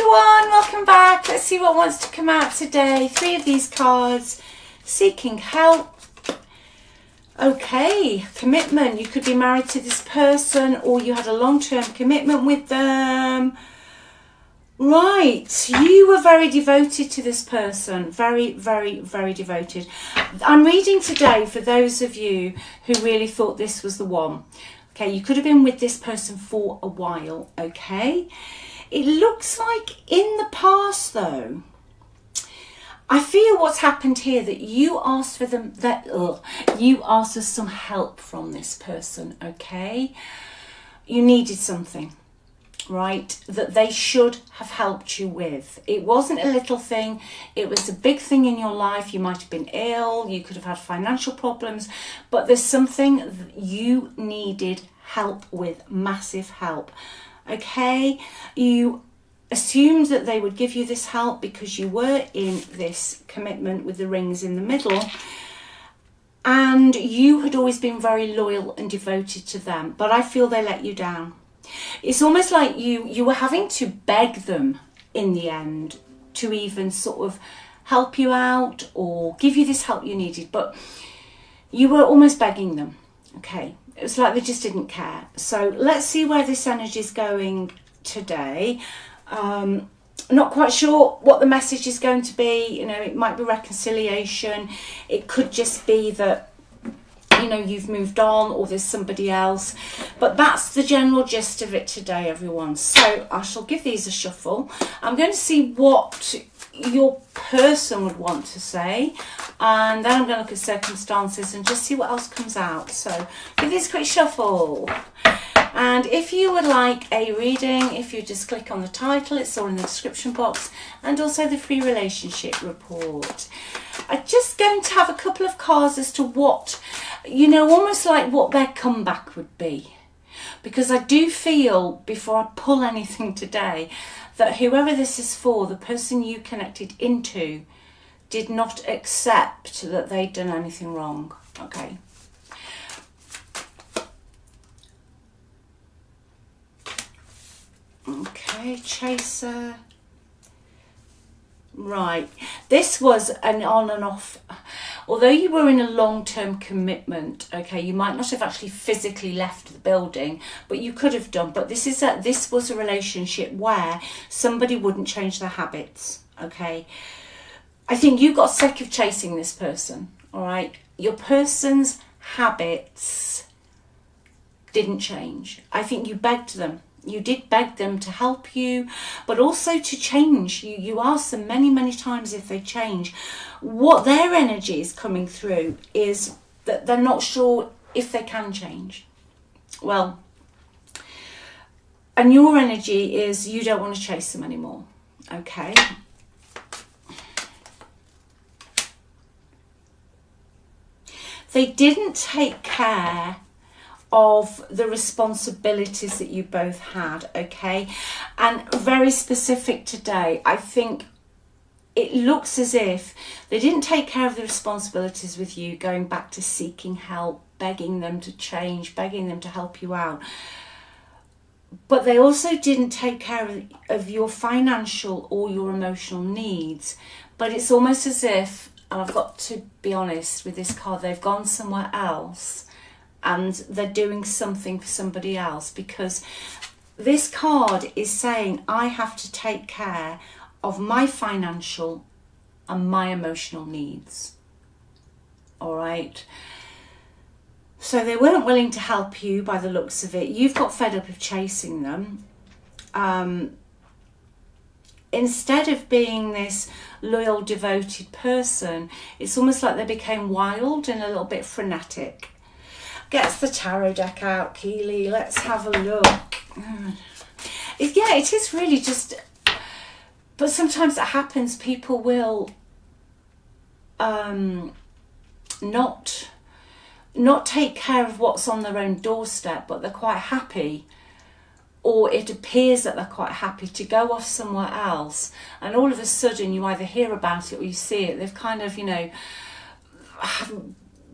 everyone, welcome back. Let's see what wants to come out today. 3 of these cards. Seeking help. Okay, commitment. You could be married to this person or you had a long-term commitment with them. Right, you were very devoted to this person. Very, very, very devoted. I'm reading today for those of you who really thought this was the one. Okay, you could have been with this person for a while, okay? It looks like in the past though, I feel what's happened here that you asked for them, you asked for some help from this person, okay? You needed something, right, that they should have helped you with. It wasn't a little thing, it was a big thing in your life. You might have been ill, you could have had financial problems, but there's something that you needed help with, massive help, okay? You assumed that they would give you this help because you were in this commitment with the rings in the middle, and you had always been very loyal and devoted to them, but I feel they let you down. It's almost like you were having to beg them in the end to even sort of help you out or give you this help you needed, but you were almost begging them, okay? It was like they just didn't care. So let's see where this energy is going today. Not quite sure what the message is going to be. You know, it might be reconciliation. It could just be that, you know, you've moved on or there's somebody else. But that's the general gist of it today, everyone. So I shall give these a shuffle. I'm going to see what your person would want to say. And then I'm going to look at circumstances and just see what else comes out. So give these a quick shuffle. And if you would like a reading, if you just click on the title, it's all in the description box, and also the free relationship report. I'm just going to have a couple of cards as to what, you know, almost like what their comeback would be. Because I do feel, before I pull anything today, that whoever this is for, the person you connected into, did not accept that they'd done anything wrong. Okay. Okay, chaser. Right, this was an on and off. Although you were in a long-term commitment, okay, you might not have actually physically left the building, but you could have done. But this was a relationship where somebody wouldn't change their habits, okay? I think you got sick of chasing this person, all right? Your person's habits didn't change. I think you begged them. You did beg them to help you, but also to change. You asked them many, many times if they change. What their energy is coming through is that they're not sure if they can change. Well, and your energy is you don't want to chase them anymore, okay? They didn't take care of the responsibilities that you both had, okay? And very specific today, I think it looks as if they didn't take care of the responsibilities with you, going back to seeking help, begging them to change, begging them to help you out. But they also didn't take care of your financial or your emotional needs. But it's almost as if, and I've got to be honest with this card, they've gone somewhere else and they're doing something for somebody else, because this card is saying I have to take care of my financial and my emotional needs. All right. So they weren't willing to help you by the looks of it. You've got fed up of chasing them. Instead of being this loyal, devoted person, it's almost like they became wild and a little bit frenetic. Gets the tarot deck out, Keeley. Let's have a look. Yeah, it is really just... But sometimes it happens. People will not take care of what's on their own doorstep, but they're quite happy, or it appears that they're quite happy to go off somewhere else, and all of a sudden you either hear about it or you see it. They've kind of, you know,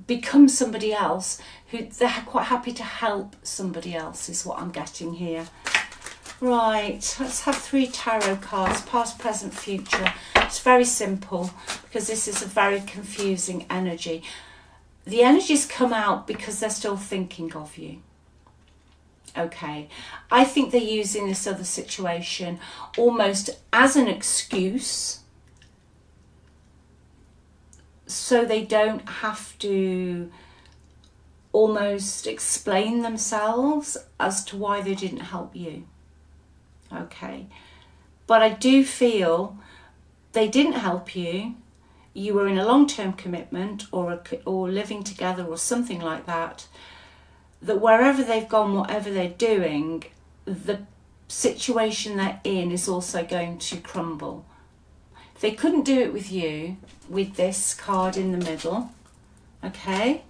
become somebody else who they're quite happy to help somebody else, is what I'm getting here. Right, let's have 3 tarot cards, past, present, future. It's very simple because this is a very confusing energy. The energies come out because they're still thinking of you. Okay, I think they're using this other situation almost as an excuse so they don't have to almost explain themselves as to why they didn't help you. Okay, but I do feel they didn't help you. You were in a long-term commitment or living together or something like that. That wherever they've gone, whatever they're doing, the situation they're in is also going to crumble. If they couldn't do it with you, with this card in the middle, okay,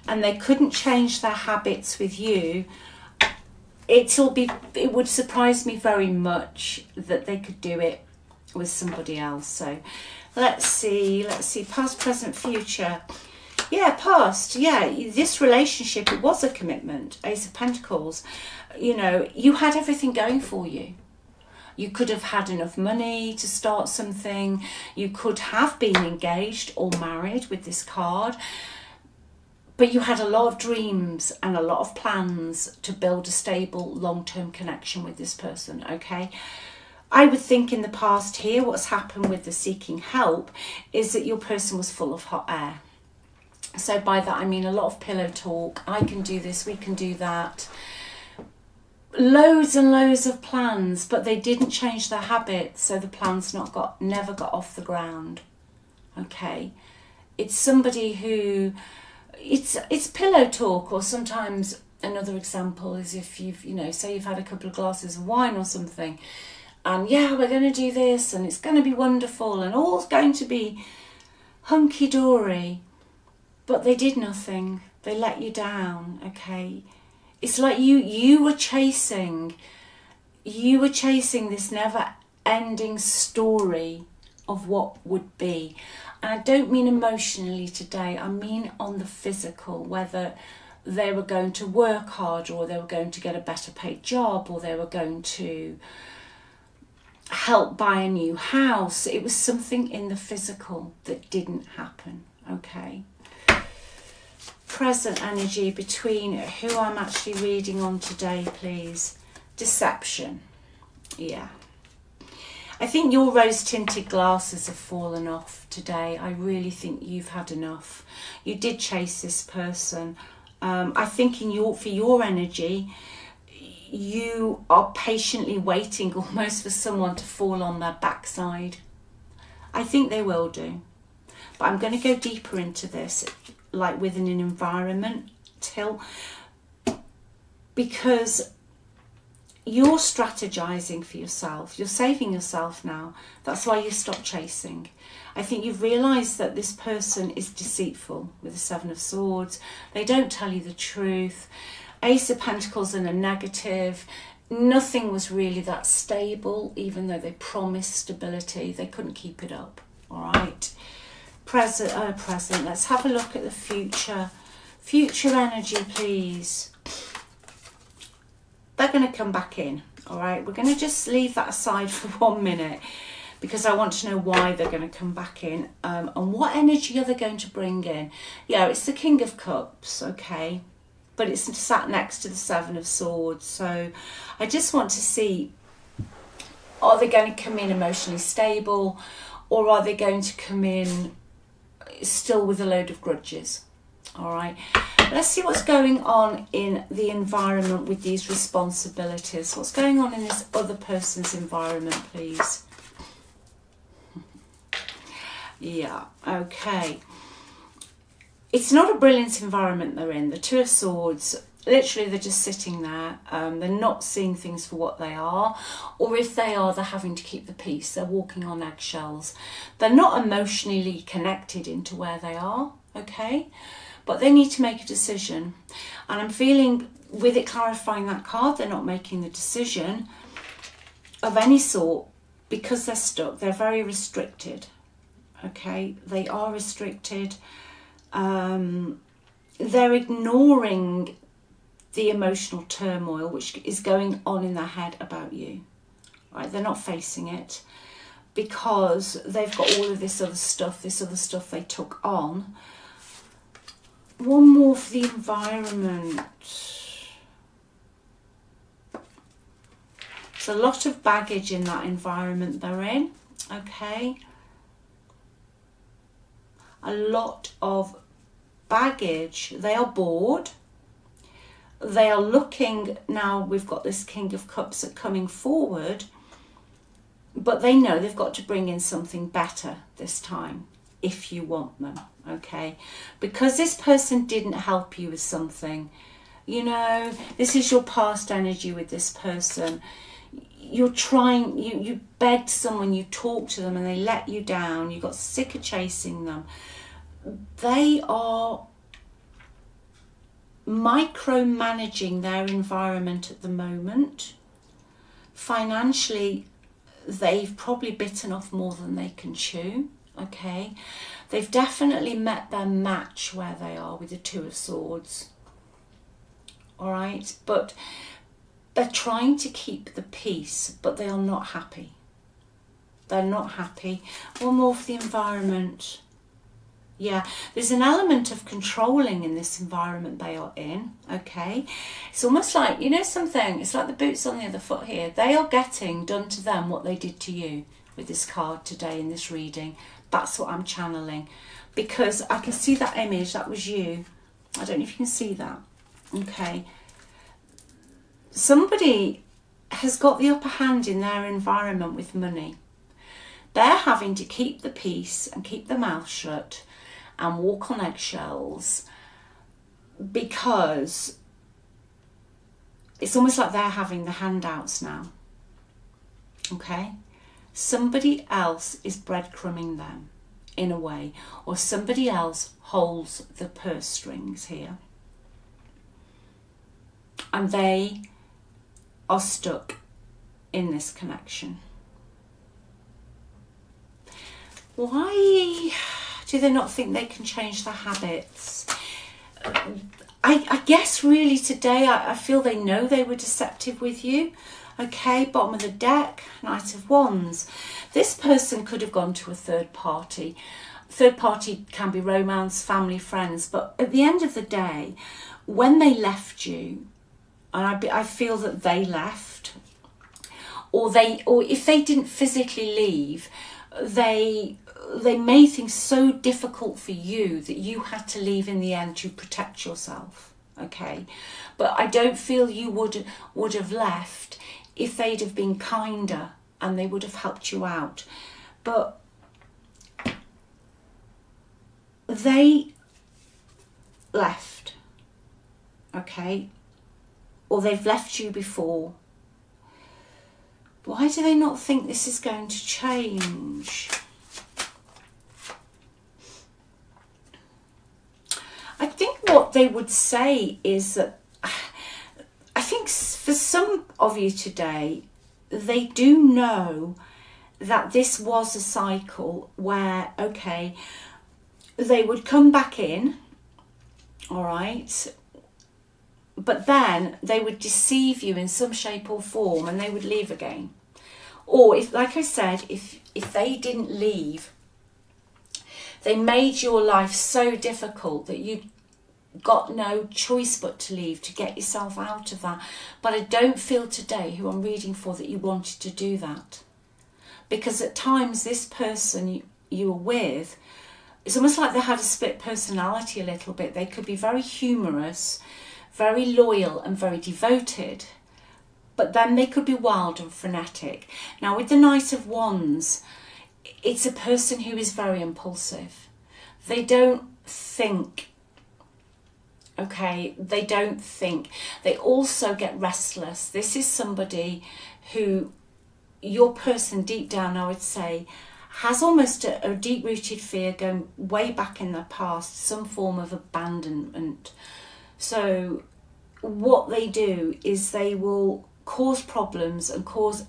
and they couldn't change their habits with you, it would surprise me very much that they could do it with somebody else. So let's see, past, present, future. Yeah, past, yeah, this relationship, it was a commitment. Ace of Pentacles, you know, you had everything going for you. You could have had enough money to start something. You could have been engaged or married with this card. But you had a lot of dreams and a lot of plans to build a stable, long-term connection with this person, okay? I would think in the past here, what's happened with the seeking help is that your person was full of hot air. So by that, I mean a lot of pillow talk. I can do this, we can do that. Loads and loads of plans, but they didn't change their habits, so the plans never got off the ground. Okay, it's somebody who it's pillow talk, or sometimes another example is if you've, you know, say you've had a couple of glasses of wine or something, and yeah, we're going to do this, and it's going to be wonderful, and all's going to be hunky dory, but they did nothing. They let you down. Okay. It's like you were chasing this never-ending story of what would be. And I don't mean emotionally today, I mean on the physical, whether they were going to work harder, or they were going to get a better paid job, or they were going to help buy a new house. It was something in the physical that didn't happen, okay? Present energy between who I'm actually reading on today, please. Deception. Yeah. I think your rose-tinted glasses have fallen off today. I really think you've had enough. You did chase this person. I think for your energy, you are patiently waiting almost for someone to fall on their backside. I think they will do. But I'm going to go deeper into this, like within an environment, because you're strategizing for yourself. You're saving yourself now. That's why you stop chasing. I think you've realized that this person is deceitful with the Seven of Swords. They don't tell you the truth. Ace of Pentacles in a negative. Nothing was really that stable, even though they promised stability. They couldn't keep it up. All right. Present. Let's have a look at the future. Future energy, please. They're going to come back in. All right. We're going to just leave that aside for 1 minute, because I want to know why they're going to come back in, and what energy are they going to bring in. Yeah, it's the King of Cups, okay, but it's sat next to the Seven of Swords. So I just want to see, are they going to come in emotionally stable, or are they going to come in still with a load of grudges? All right, let's see what's going on in the environment with these responsibilities. What's going on in this other person's environment, please? Yeah, okay. It's not a brilliant environment they're in. The Two of Swords, literally they're just sitting there. They're not seeing things for what they are, or if they are, they're having to keep the peace. They're walking on eggshells. They're not emotionally connected into where they are, okay? But they need to make a decision. And I'm feeling, with it clarifying that card, they're not making the decision of any sort because they're stuck. They're very restricted, okay? They are restricted. They're ignoring the emotional turmoil which is going on in their head about you. Right? They're not facing it because they've got all of this other stuff they took on. One more for the environment. There's a lot of baggage in that environment they're in, okay? A lot of baggage. They are bored. They are looking, now we've got this King of Cups coming forward, but they know they've got to bring in something better this time if you want them, okay? Because this person didn't help you with something, you know, this is your past energy with this person. You're trying, you begged someone, you talked to them and they let you down, you got sick of chasing them. They are micromanaging their environment at the moment. Financially, they've probably bitten off more than they can chew, okay? They've definitely met their match where they are with the Two of Swords, all right? But they're trying to keep the peace, but they are not happy. They're not happy. One more for the environment. Yeah, there's an element of controlling in this environment they are in, okay? It's almost like, you know something, it's like the boots on the other foot here. They are getting done to them what they did to you with this card today in this reading. That's what I'm channeling. Because I can see that image, that was you. I don't know if you can see that, okay? Somebody has got the upper hand in their environment with money. They're having to keep the peace and keep their mouth shut and walk on eggshells because it's almost like they're having the handouts now, okay? Somebody else is breadcrumbing them in a way, or somebody else holds the purse strings here. And they are stuck in this connection. Why do they not think they can change their habits? I guess really today I feel they know they were deceptive with you. Okay, bottom of the deck, Knight of Wands. This person could have gone to a third party. Third party can be romance, family, friends, but at the end of the day, when they left you, and I feel that they left, or if they didn't physically leave, they made things so difficult for you that you had to leave in the end to protect yourself, okay? But I don't feel you would have left if they'd have been kinder and they would have helped you out. But they left, okay? Or they've left you before. Why do they not think this is going to change? I think what they would say is that, I think for some of you today, they do know that this was a cycle where, okay, they would come back in, all right, but then they would deceive you in some shape or form and they would leave again. Or, if, like I said, if they didn't leave, they made your life so difficult that you got no choice but to leave to get yourself out of that. But I don't feel today, who I'm reading for, that you wanted to do that. Because at times this person you were with, it's almost like they had a split personality a little bit. They could be very humorous, very loyal and very devoted, but then they could be wild and frenetic. Now with the Knight of Wands, it's a person who is very impulsive. They don't think, okay, they don't think. They also get restless. This is somebody who, your person deep down, I would say, has almost a deep-rooted fear going way back in their past, some form of abandonment. So what they do is they will cause problems and cause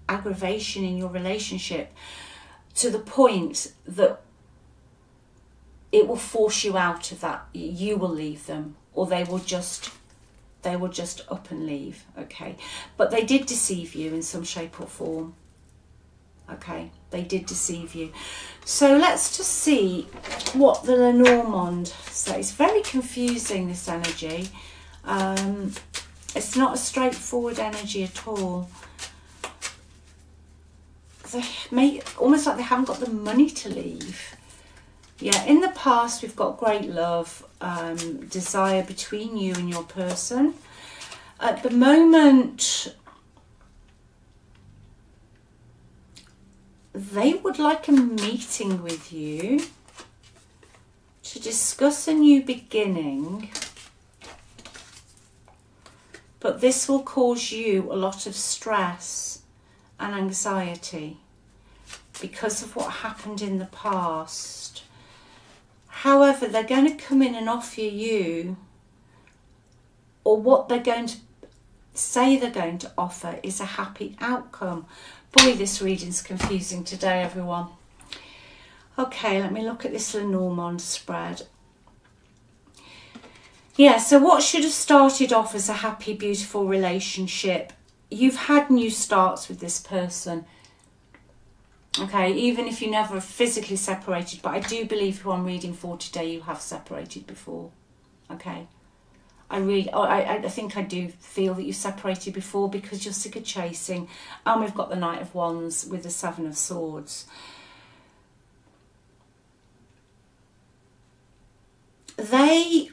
aggravation in your relationship to the point that it will force you out of that. You will leave them, or they will just they will just up and leave, okay? But they did deceive you in some shape or form, okay? They did deceive you. So let's just see what the Lenormand says. Very confusing, this energy. It's not a straightforward energy at all. They almost like they haven't got the money to leave. Yeah, in the past we've got great love, desire between you and your person. At the moment, they would like a meeting with you to discuss a new beginning. But this will cause you a lot of stress and anxiety because of what happened in the past. However, they're going to come in and offer you, or what they're going to say they're going to offer is a happy outcome. Boy, this reading's confusing today, everyone. Okay, let me look at this Lenormand spread. Yeah, so what should have started off as a happy, beautiful relationship, you've had new starts with this person. Okay, even if you never physically separated, but I do believe who I'm reading for today, you have separated before. Okay, I think I do feel that you separated before because you're sick of chasing. And we've got the Knight of Wands with the Seven of Swords. They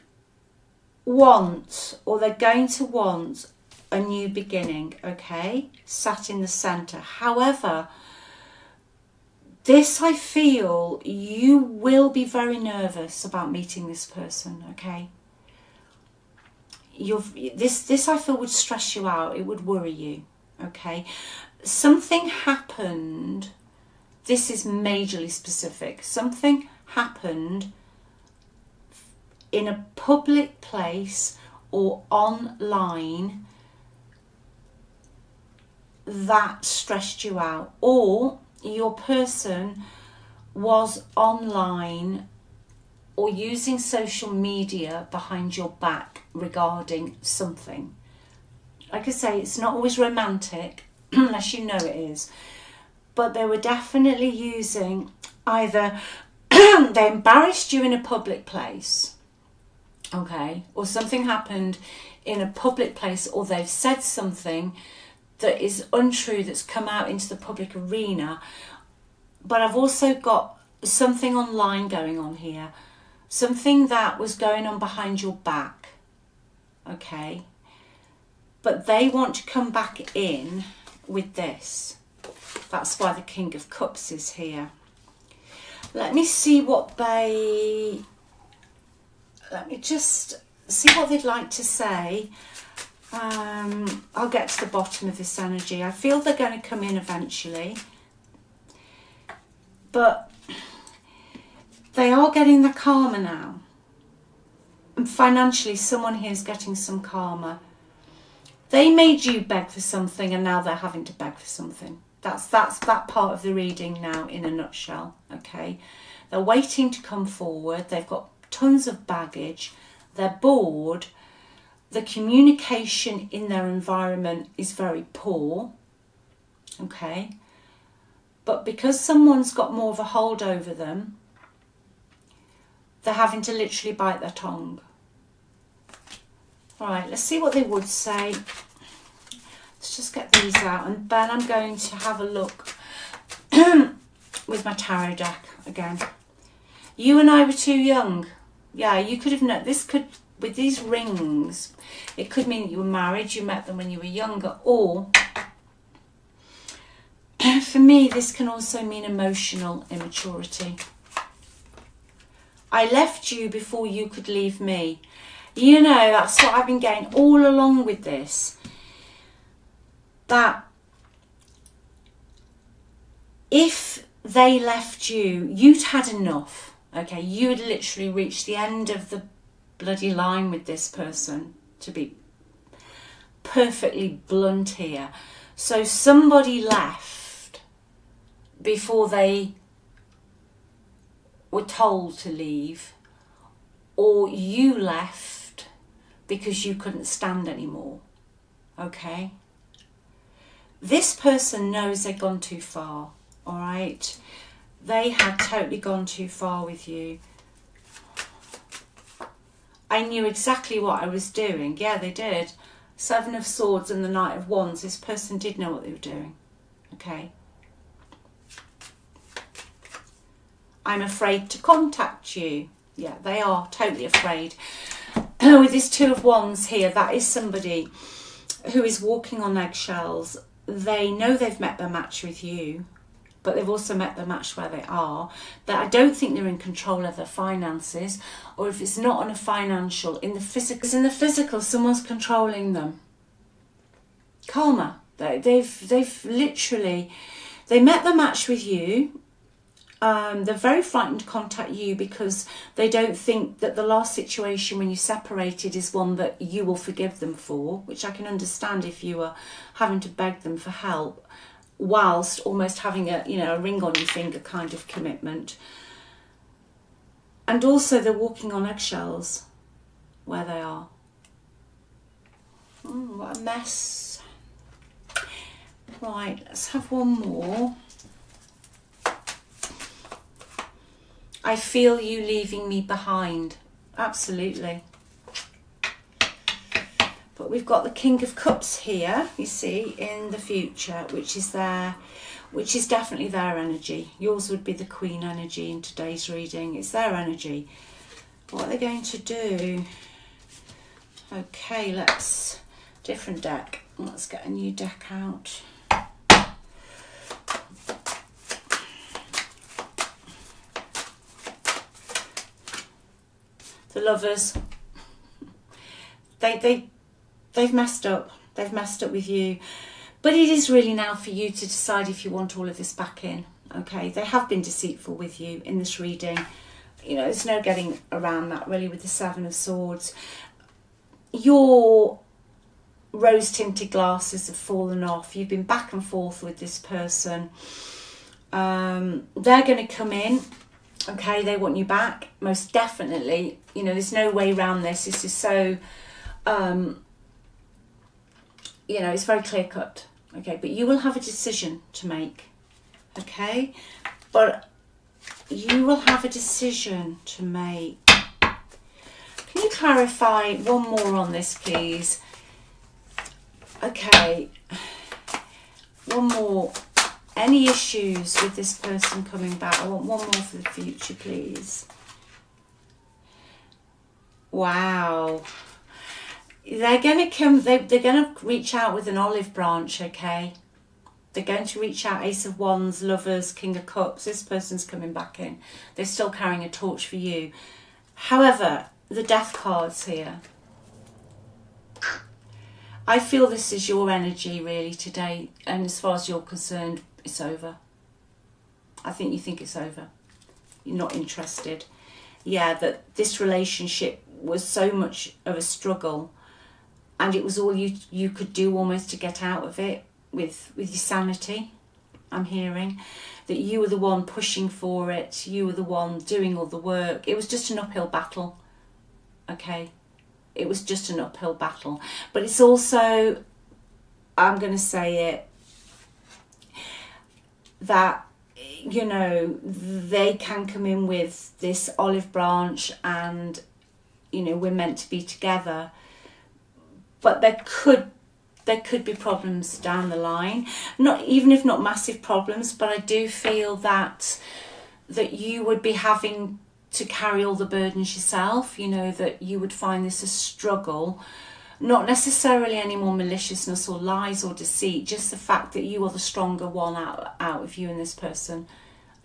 want, or they're going to want, a new beginning, okay? Sat in the centre. However, this, I feel, you will be very nervous about meeting this person, okay? This I feel would stress you out. It would worry you, okay? Something happened. This is majorly specific. Something happened in a public place or online that stressed you out, or your person was online or using social media behind your back regarding something. Like I say, it's not always romantic unless you know it is, but they were definitely using either they embarrassed you in a public place, okay, or something happened in a public place, or they've said something that is untrue that's come out into the public arena. But I've also got something online going on here, something that was going on behind your back, okay, but they want to come back in with this. That's why the King of Cups is here. Let me see what let me just see what they'd like to say. I'll get to the bottom of this energy. I feel they're going to come in eventually, but they are getting the karma now. And financially, someone here is getting some karma. They made you beg for something, and now they're having to beg for something. That's that part of the reading now in a nutshell, okay? They're waiting to come forward. They've got tons of baggage. They're bored. The communication in their environment is very poor, okay? But because someone's got more of a hold over them, they're having to literally bite their tongue. All right, let's see what they would say. Let's just get these out, and then I'm going to have a look with my tarot deck again. You and I were too young. Yeah, you could have known. This could, with these rings, it could mean that you were married, you met them when you were younger, or for me, this can also mean emotional immaturity. I left you before you could leave me. You know, that's what I've been getting all along with this. That if they left you, you'd had enough, okay? You had literally reached the end of the bloody line with this person, to be perfectly blunt here. So somebody left before they were told to leave, or you left because you couldn't stand anymore. Okay? This person knows they've gone too far, all right? They had totally gone too far with you. I knew exactly what I was doing. Yeah, they did. Seven of Swords and the Knight of Wands. This person did know what they were doing. Okay? I'm afraid to contact you. Yeah, they are totally afraid. With this Two of Wands here, that is somebody who is walking on eggshells. They know they've met their match with you, but they've also met their match where they are. That I don't think they're in control of their finances, or if it's not on a financial, in the physical, someone's controlling them. Karma. They've literally, they met the match with you. They're very frightened to contact you because they don't think that the last situation when you separated is one that you will forgive them for, which I can understand if you were having to beg them for help whilst almost having a, you know, a ring on your finger kind of commitment. And also they're walking on eggshells where they are. What a mess. Right, let's have one more. I feel you leaving me behind. Absolutely. But we've got the King of Cups here, you see, in the future, which is definitely their energy. Yours would be the Queen energy in today's reading. It's their energy. What are they going to do? Okay, let's, different deck. Let's get a new deck out. The Lovers, they've messed up. They've messed up with you. But it is really now for you to decide if you want all of this back in. Okay, they have been deceitful with you in this reading. You know, there's no getting around that really with the Seven of Swords. Your rose-tinted glasses have fallen off. You've been back and forth with this person. They're going to come in. Okay, they want you back, most definitely. You know, there's no way around this. This is so, you know, it's very clear-cut. Okay, but you will have a decision to make. Okay, but you will have a decision to make. Can you clarify one more on this, please? Okay, one more. Any issues with this person coming back? I want one more for the future, please. Wow. They're going to come, they're going to reach out with an olive branch, okay? They're going to reach out, Ace of Wands, Lovers, King of Cups. This person's coming back in. They're still carrying a torch for you. However, the Death card's here. I feel this is your energy really today, and as far as you're concerned, it's over. I think you think it's over. You're not interested. Yeah, that this relationship was so much of a struggle, and it was all you could do almost to get out of it with your sanity. I'm hearing that you were the one pushing for it. You were the one doing all the work. It was just an uphill battle. Okay. It was just an uphill battle. But it's also, I'm going to say it, that, you know, they can come in with this olive branch and, you know, we're meant to be together. But there could be problems down the line. Not even if not massive problems, but I do feel that you would be having to carry all the burdens yourself, you know, that you would find this a struggle, not necessarily any more maliciousness or lies or deceit, just the fact that you are the stronger one out of you and this person,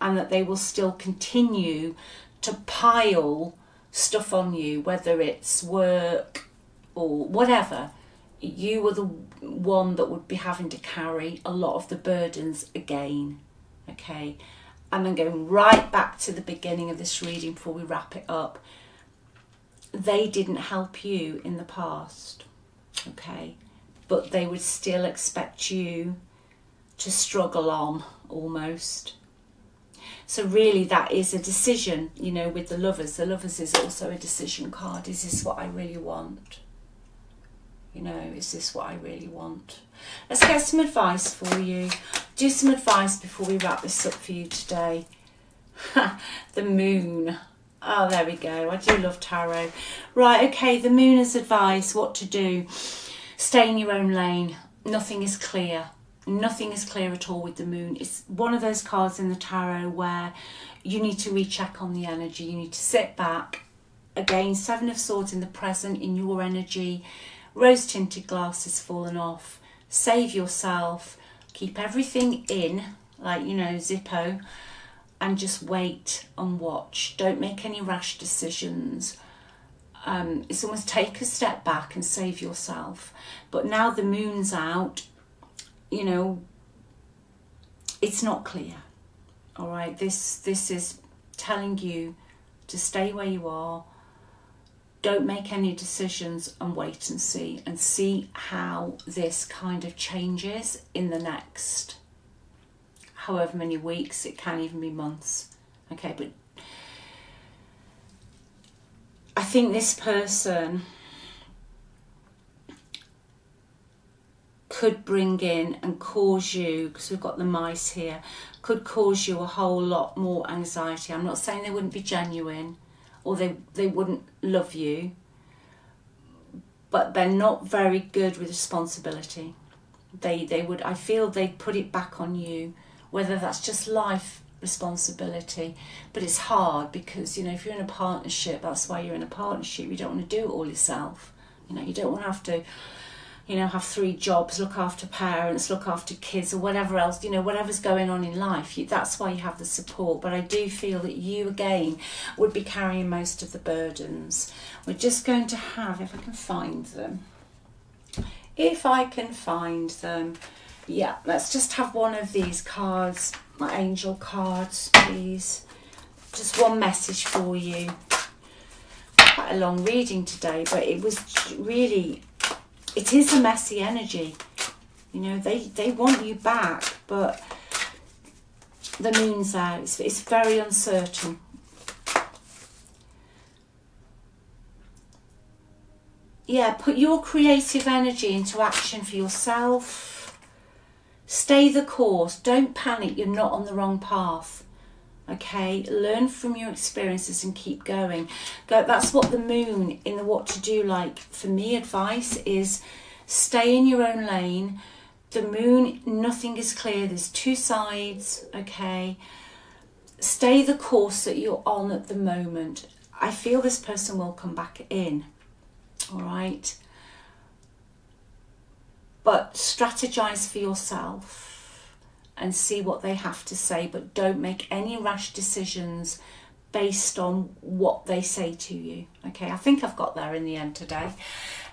and that they will still continue to pile stuff on you, whether it's work or whatever. You were the one that would be having to carry a lot of the burdens again, okay? And then going right back to the beginning of this reading before we wrap it up. They didn't help you in the past, okay? But they would still expect you to struggle on, almost. So really that is a decision, you know, with the Lovers. The Lovers is also a decision card. Is this what I really want? You know, is this what I really want? Let's get some advice for you. Do some advice before we wrap this up for you today. The moon. Oh, there we go. I do love tarot. Right, okay, the moon is advice, what to do. Stay in your own lane. Nothing is clear. Nothing is clear at all with the moon. It's one of those cards in the tarot where you need to recheck on the energy. You need to sit back. Again, Seven of Swords in the present, in your energy. Rose-tinted glasses fallen off. Save yourself. Keep everything in, like, you know, Zippo. And just wait and watch. Don't make any rash decisions. It's almost take a step back and save yourself. But now the moon's out, you know, it's not clear. All right, this is telling you to stay where you are. Don't make any decisions and wait and see how this kind of changes in the next however many weeks. It can even be months. Okay, but I think this person could bring in and cause you, because we've got the mice here, could cause you a whole lot more anxiety. I'm not saying they wouldn't be genuine or they wouldn't love you, but they're not very good with responsibility. They would, I feel they'd put it back on you, whether that's just life responsibility, but it's hard because, you know, if you're in a partnership, that's why you're in a partnership. You don't want to do it all yourself. You know, you don't want to have to, you know, have 3 jobs, look after parents, look after kids, or whatever else, you know, whatever's going on in life. That's why you have the support. But I do feel that you, again, would be carrying most of the burdens. We're just going to have, if I can find them. If I can find them. Yeah, let's just have one of these cards, my angel cards, please. Just one message for you. Quite a long reading today, but it was really... It is a messy energy. You know, they want you back, but the moon's out. It's very uncertain. Yeah, put your creative energy into action for yourself. Stay the course. Don't panic. You're not on the wrong path. Okay, learn from your experiences and keep going. That's what the moon in the what to do, like for me, advice is stay in your own lane. The moon, nothing is clear. There's 2 sides. Okay, stay the course that you're on at the moment. I feel this person will come back in. All right, but strategize for yourself and see what they have to say, but don't make any rash decisions based on what they say to you. Okay, I think I've got there in the end today.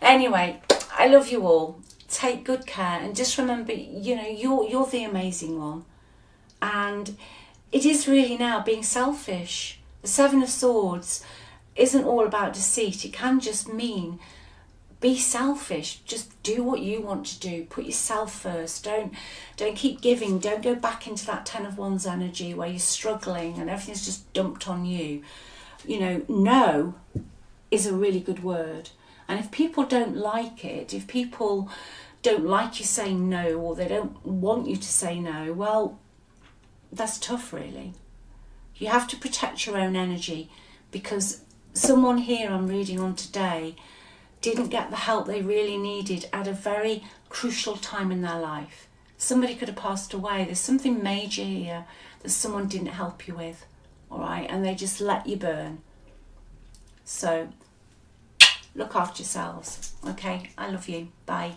Anyway, I love you all. Take good care, and just remember, you know, you're the amazing one. And it is really now being selfish. The Seven of Swords isn't all about deceit. It can just mean be selfish. Just do what you want to do. Put yourself first. Don't keep giving. Don't go back into that 10 of Wands energy where you're struggling and everything's just dumped on you. You know, no is a really good word. And if people don't like it, if people don't like you saying no, or they don't want you to say no, well, that's tough, really. You have to protect your own energy, because someone here I'm reading on today didn't get the help they really needed at a very crucial time in their life. Somebody could have passed away. There's something major here that someone didn't help you with, all right? And they just let you burn. So look after yourselves, okay? I love you. Bye.